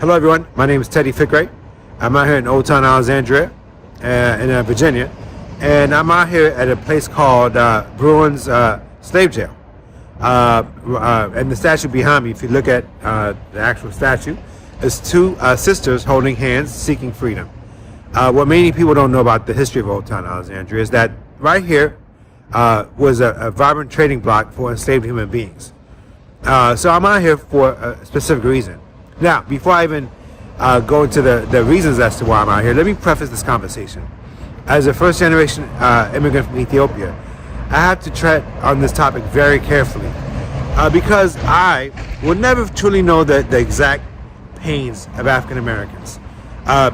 Hello everyone, my name is Teddy Fikre. I'm out here in Old Town Alexandria in Virginia, and I'm out here at a place called Bruin's Slave Jail. And the statue behind me, if you look at the actual statue, is two sisters holding hands seeking freedom. What many people don't know about the history of Old Town Alexandria is that right here was a vibrant trading block for enslaved human beings. So I'm out here for a specific reason. Now, before I even go into the reasons as to why I'm out here, let me preface this conversation. As a first-generation immigrant from Ethiopia, I have to tread on this topic very carefully because I will never truly know the exact pains of African Americans.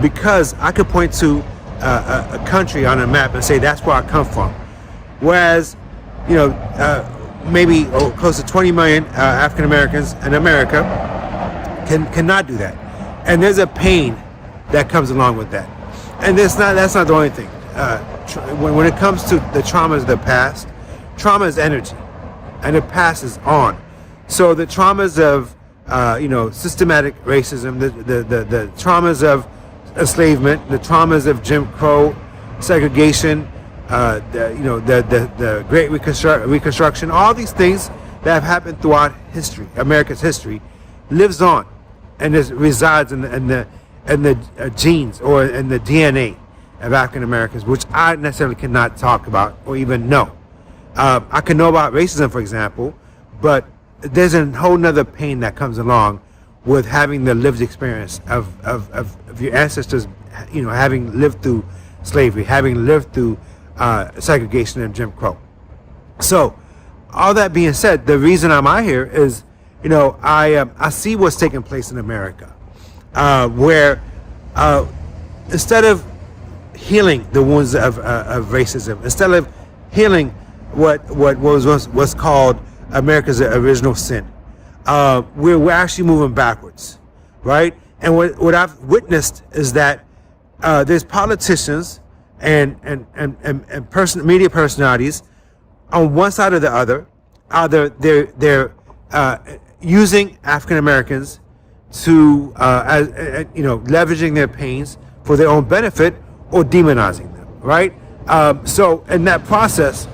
Because I could point to a country on a map and say that's where I come from, whereas, you know, maybe close to 20 million African Americans in America cannot do that, and there's a pain that comes along with that. And that's not the only thing. When it comes to the traumas of the past, trauma is energy, and it passes on. So the traumas of systematic racism, the traumas of enslavement, the traumas of Jim Crow, segregation, the Great Reconstruction, all these things that have happened throughout history, America's history, lives on, and it resides in the genes or in the DNA of African Americans, which I necessarily cannot talk about or even know. I can know about racism, for example, but there's a whole nother pain that comes along with having the lived experience of your ancestors, having lived through slavery, having lived through segregation and Jim Crow. So, all that being said, the reason I'm out here is, I see what's taking place in America, where instead of healing the wounds of racism, instead of healing what was called America's original sin, we're actually moving backwards, right? And what I've witnessed is that there's politicians and media personalities on one side or the other. Either they're using African Americans to leveraging their pains for their own benefit, or demonizing them, right? So in that process,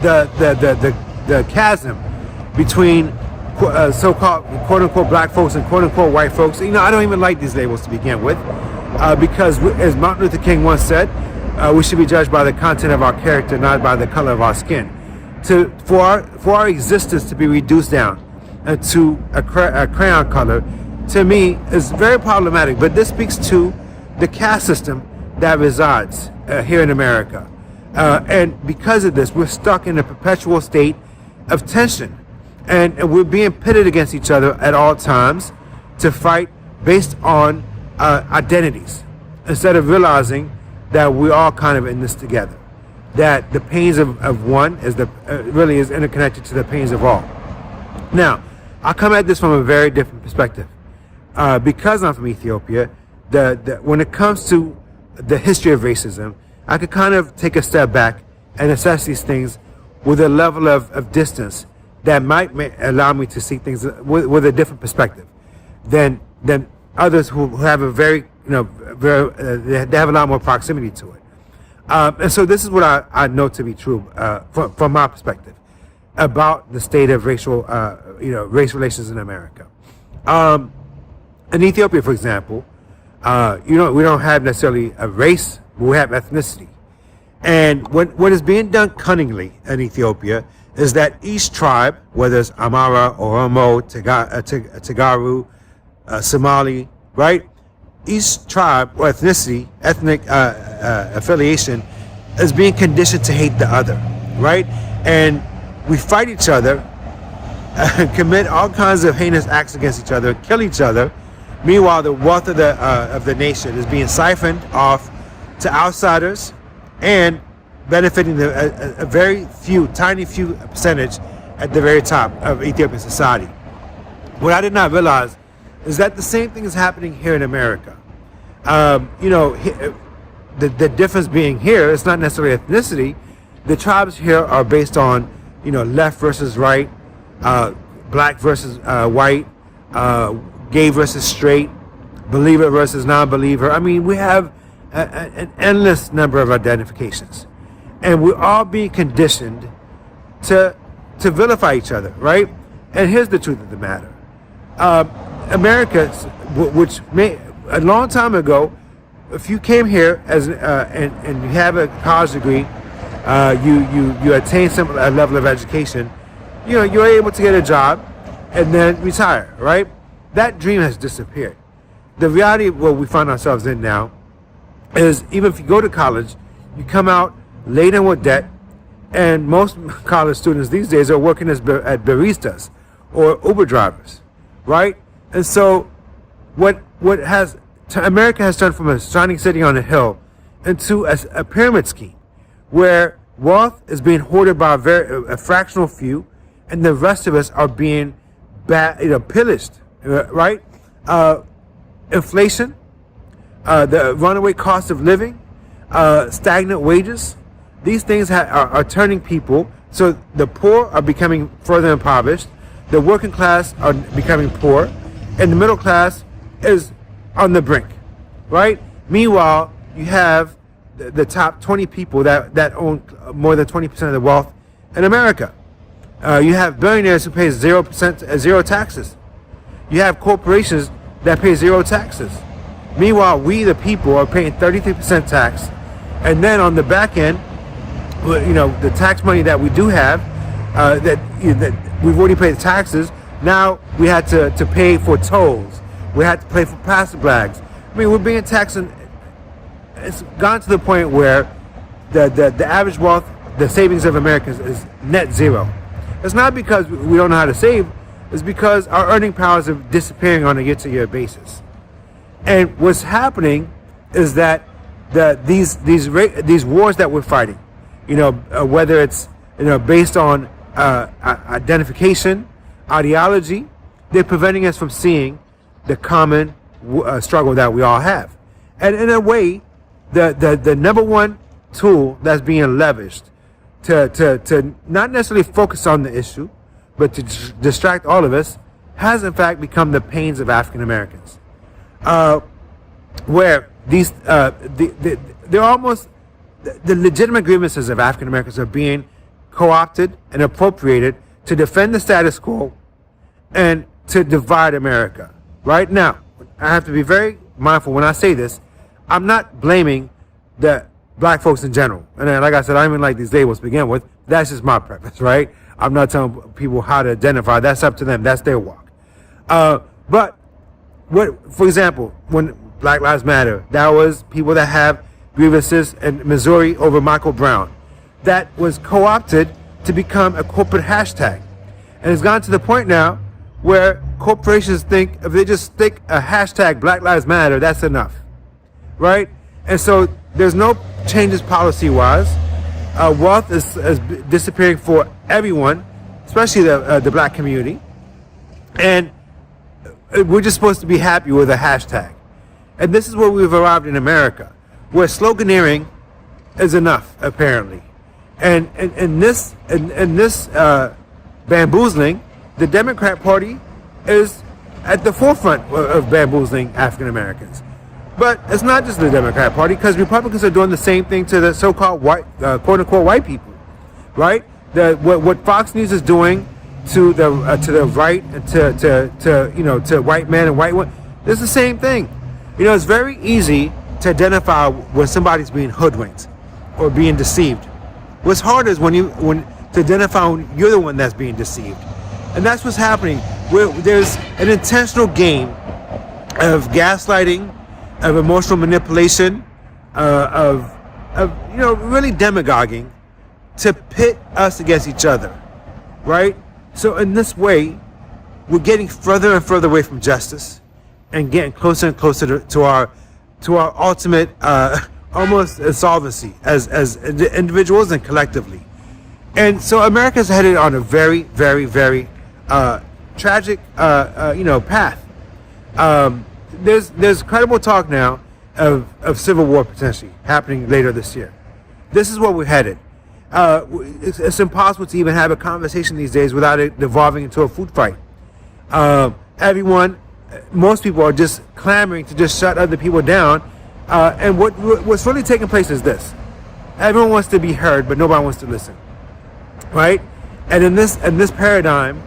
the chasm between so-called quote-unquote black folks and quote-unquote white folks, I don't even like these labels to begin with, because as Martin Luther King once said, we should be judged by the content of our character, not by the color of our skin. For our existence to be reduced down to a crayon color, to me, is very problematic. But this speaks to the caste system that resides here in America. And because of this, we're stuck in a perpetual state of tension. And we're being pitted against each other at all times to fight based on identities, instead of realizing that we're all kind of in this together. That the pains of one is really is interconnected to the pains of all. Now, I come at this from a very different perspective. Because I'm from Ethiopia, when it comes to the history of racism, I could kind of take a step back and assess these things with a level of distance that might allow me to see things with a different perspective than others who have a they have a lot more proximity to it. And so this is what I know to be true from my perspective about the state of race relations in America. In Ethiopia, for example, we don't have necessarily a race, but we have ethnicity. And what is being done cunningly in Ethiopia is that each tribe, whether it's Amara, Oromo, Tagaru, Somali, right? Each tribe or ethnic affiliation is being conditioned to hate the other, right? And we fight each other, commit all kinds of heinous acts against each other, kill each other. Meanwhile, the wealth of the nation is being siphoned off to outsiders and benefiting a very tiny few percentage at the very top of Ethiopian society. What I did not realize is that the same thing is happening here in America. The difference being here, it's not necessarily ethnicity. The tribes here are based on, left versus right, black versus white, gay versus straight, believer versus non-believer. I mean, we have an endless number of identifications, and we're all being conditioned to vilify each other, right? And here's the truth of the matter: America, which a long time ago, if you came here as and you have a college degree, you attain some level of education, you're able to get a job and then retire, right? That dream has disappeared. The reality of what we find ourselves in now is, even if you go to college, you come out laden with debt, and most college students these days are working at baristas or Uber drivers, right? And so America has turned from a shining city on a hill into a pyramid scheme where wealth is being hoarded by a fractional few, and the rest of us are being pillaged, right? Inflation, the runaway cost of living, stagnant wages. These things are turning people, so the poor are becoming further impoverished, the working class are becoming poor, and the middle class is on the brink, right? Meanwhile, you have the top 20 people that own more than 20% of the wealth in America. You have billionaires who pay 0% taxes. You have corporations that pay 0 taxes. Meanwhile, we the people are paying 33% tax, and then on the back end, the tax money that we do have, that we've already paid the taxes. Now we had to pay for tolls. We had to pay for plastic bags. I mean, we're being taxed, and it's gone to the point where the average wealth, the savings of Americans is net zero. It's not because we don't know how to save. It's because our earning powers are disappearing on a year-to-year basis. And what's happening is that these wars that we're fighting, whether it's based on identification, ideology, they're preventing us from seeing the common struggle that we all have. And in a way, the number one tool that's being leveraged to not necessarily focus on the issue, but to distract all of us, has in fact become the pains of African Americans, where they're almost the legitimate grievances of African Americans are being co-opted and appropriated to defend the status quo and to divide America. Right now, I have to be very mindful when I say this. I'm not blaming the black folks in general, and like I said, I don't even like these labels to begin with. That's just my preference, right? I'm not telling people how to identify. That's up to them. That's their walk. But for example, when Black Lives Matter, that was people that have grievances in Missouri over Michael Brown. That was co-opted to become a corporate hashtag. And it's gone to the point now where corporations think if they just stick a hashtag Black Lives Matter, that's enough, right? And so there's no changes policy-wise. Wealth is disappearing for everyone, especially the black community. And we're just supposed to be happy with a hashtag. And this is where we've arrived in America, where sloganeering is enough, apparently. And in this bamboozling, the Democrat Party is at the forefront of bamboozling African Americans. But it's not just the Democrat Party, because Republicans are doing the same thing to the so-called white, quote-unquote, white people, right? What Fox News is doing to the right and to white men and white women, it's the same thing. It's very easy to identify when somebody's being hoodwinked or being deceived. What's hard is when to identify when you're the one that's being deceived, and that's what's happening. There's an intentional game of gaslighting, of emotional manipulation, of really demagoguing to pit us against each other, right? So in this way, we're getting further and further away from justice, and getting closer and closer to our ultimate almost insolvency as individuals and collectively. And so America's headed on a very, very, very tragic path. There's credible talk now of civil war potentially happening later this year. This is where we're headed. It's impossible to even have a conversation these days without it devolving into a food fight. Everyone most people are just clamoring to just shut other people down. And what's really taking place is this: everyone wants to be heard, but nobody wants to listen, right? And in this paradigm,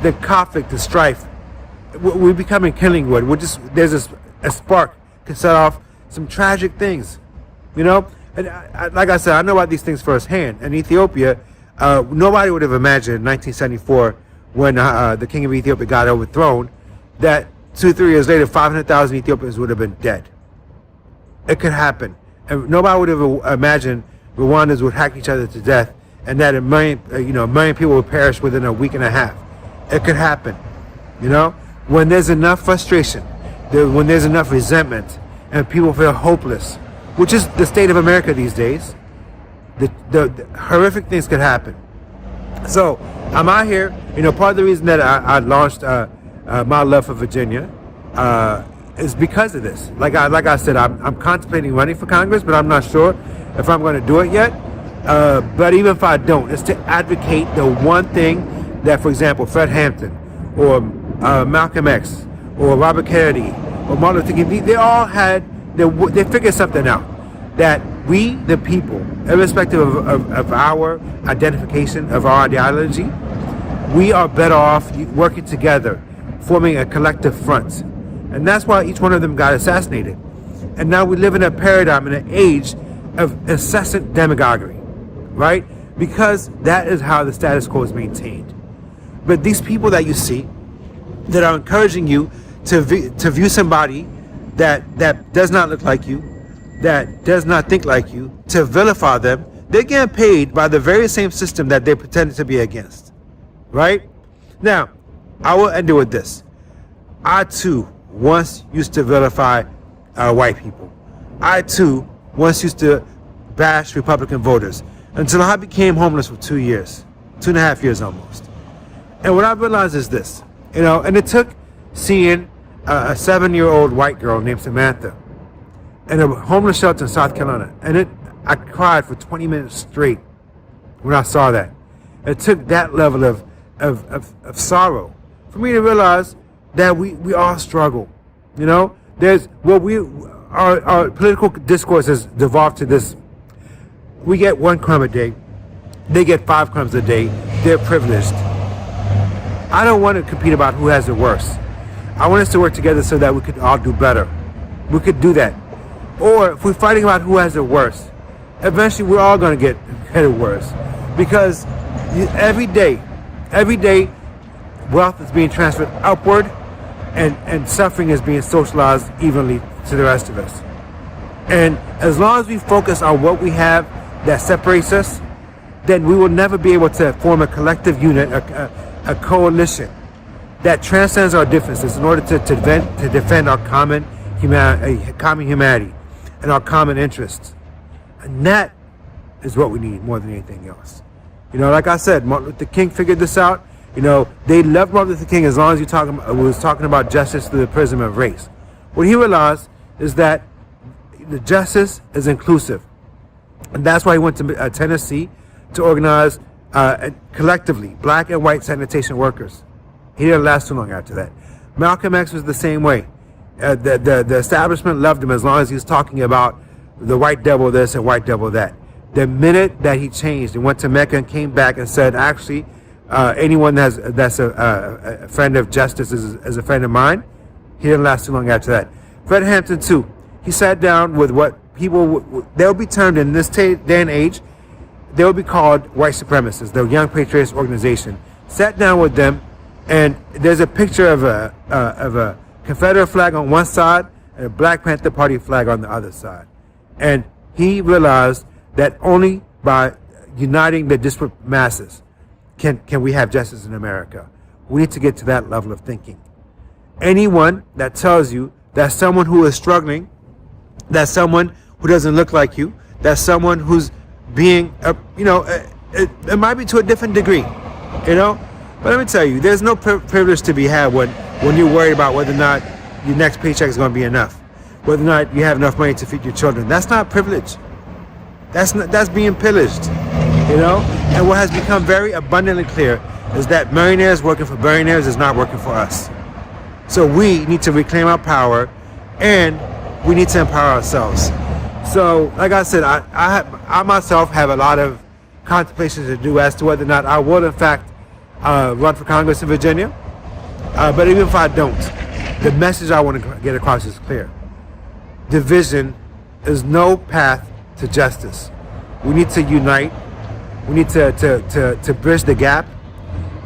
the conflict, the strife, we're becoming kindling wood. There's a spark to set off some tragic things, you know. And like I said, I know about these things firsthand. In Ethiopia, nobody would have imagined in 1974, when the king of Ethiopia got overthrown, that 2-3 years later, 500,000 Ethiopians would have been dead. It could happen, and nobody would have imagined Rwandans would hack each other to death, and that a million people would perish within a week and a half. It could happen, you know. When there's enough frustration, when there's enough resentment, and people feel hopeless, which is the state of America these days, the horrific things could happen. So I'm out here, you know. Part of the reason that I launched my love for Virginia is because of this. Like I said, I'm contemplating running for Congress, but I'm not sure if I'm going to do it yet. But even if I don't, it's to advocate the one thing that, for example, Fred Hampton or Malcolm X or Robert Kennedy or Martin Luther King, they all had, they figured something out, that we, the people, irrespective of our identification, of our ideology, we are better off working together, forming a collective front. And that's why each one of them got assassinated. And now we live in a paradigm, in an age of incessant demagoguery, right? Because that is how the status quo is maintained. But these people that you see that are encouraging you to view somebody that does not look like you, that does not think like you, to vilify them, they're getting paid by the very same system that they pretended to be against, right? Now, I will end it with this. I too once used to vilify white people. I too once used to bash Republican voters until I became homeless for 2 years, 2.5 years almost. And what I realized is this, you know, and it took seeing a 7-year-old white girl named Samantha in a homeless shelter in South Carolina, and I cried for 20 minutes straight when I saw that. It took that level of sorrow for me to realize that we all struggle, you know. Our political discourse has devolved to this: we get 1 crumb a day, they get 5 crumbs a day, they're privileged. I don't want to compete about who has it worse. I want us to work together so that we could all do better. We could do that. Or if we're fighting about who has it worse, eventually we're all going to get it worse, because every day wealth is being transferred upward, and suffering is being socialized evenly to the rest of us. And as long as we focus on what we have that separates us, then we will never be able to form a collective unit, a coalition that transcends our differences in order to defend our common humanity and our common interests. And that is what we need more than anything else. You know, like I said, Martin Luther King figured this out. You know, they loved Martin Luther King as long as was talking about justice through the prism of race. What he realized is that the justice is inclusive. And that's why he went to Tennessee to organize collectively black and white sanitation workers. He didn't last too long after that. Malcolm X was the same way. The establishment loved him as long as he was talking about the white devil this and white devil that. The minute that he changed and went to Mecca and came back and said, actually, anyone that's a friend of justice is a friend of mine, he didn't last too long after that. Fred Hampton too. He sat down with what people, they'll be termed in this day and age, they'll be called white supremacists, the Young Patriots Organization. Sat down with them, and there's a picture of a Confederate flag on one side and a Black Panther Party flag on the other side. And he realized that only by uniting the disparate masses can we have justice in America. We need to get to that level of thinking. Anyone that tells you that someone who is struggling, that someone who doesn't look like you, that someone who's being, it might be to a different degree, you know. But let me tell you, there's no privilege to be had when you're worried about whether or not your next paycheck is going to be enough, whether or not you have enough money to feed your children. That's not privilege. That's being pillaged, you know. And what has become very abundantly clear is that millionaires working for billionaires is not working for us. So we need to reclaim our power, and we need to empower ourselves. So, like I said, I myself have a lot of contemplations to do as to whether or not I will, in fact, run for Congress in Virginia. But even if I don't, the message I want to get across is clear. Division is no path to justice. We need to unite. We need to bridge the gap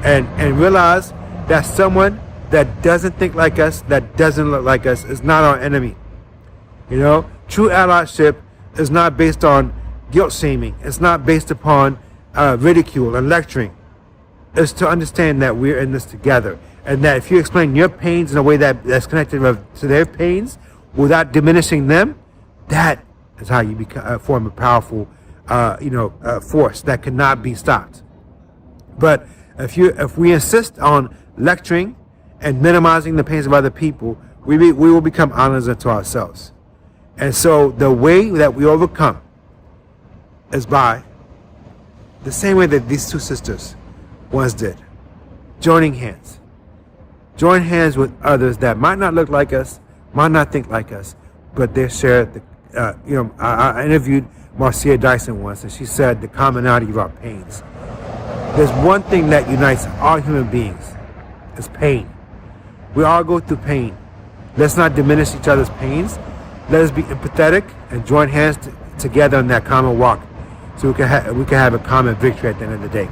and realize that someone that doesn't think like us, that doesn't look like us, is not our enemy. You know, true allyship is not based on guilt shaming. It's not based upon ridicule and lecturing. It's to understand that we're in this together, and that if you explain your pains in a way that's connected to their pains without diminishing them, that is how you form a powerful, force that cannot be stopped. But if we insist on lecturing and minimizing the pains of other people, we will become islands unto ourselves. And so the way that we overcome is by the same way that these two sisters once did. Joining hands. Join hands with others that might not look like us, might not think like us, but they share I interviewed Marcia Dyson once, and she said the commonality of our pains. There's one thing that unites all human beings. It's pain. We all go through pain. Let's not diminish each other's pains. Let us be empathetic and join hands together on that common walk, so we can have a common victory at the end of the day.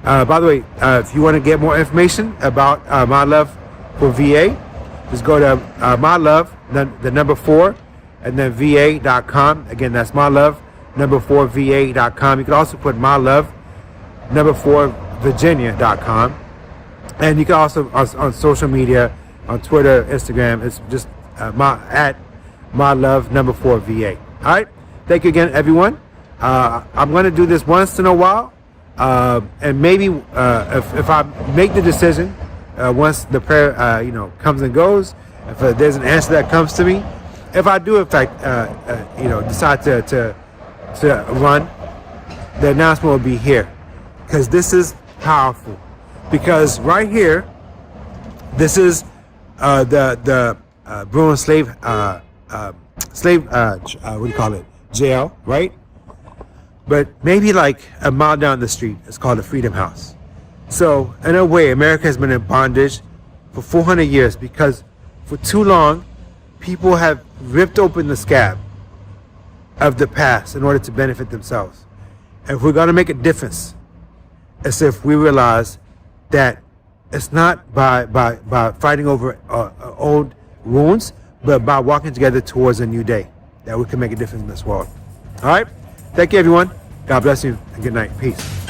By the way, if you want to get more information about My Love for VA, just go to My Love, the number 4, and then VA.com. Again, that's My Love, number 4, VA.com. You can also put My Love, number 4, Virginia.com. And you can also, on social media, on Twitter, Instagram, it's just at My Love, number 4, VA. All right? Thank you again, everyone. I'm going to do this once in a while. And maybe if I make the decision, once the prayer comes and goes, if there's an answer that comes to me, if I do in fact decide to run, the announcement will be here, because this is powerful. Because right here, this is the Bruin slave jail, right? But maybe like a mile down the street, it's called the Freedom House. So in a way, America has been in bondage for 400 years because for too long, people have ripped open the scab of the past in order to benefit themselves. And if we're going to make a difference, it's if we realize that it's not by fighting over old wounds, but by walking together towards a new day, that we can make a difference in this world. All right? Thank you, everyone. God bless you, and good night. Peace.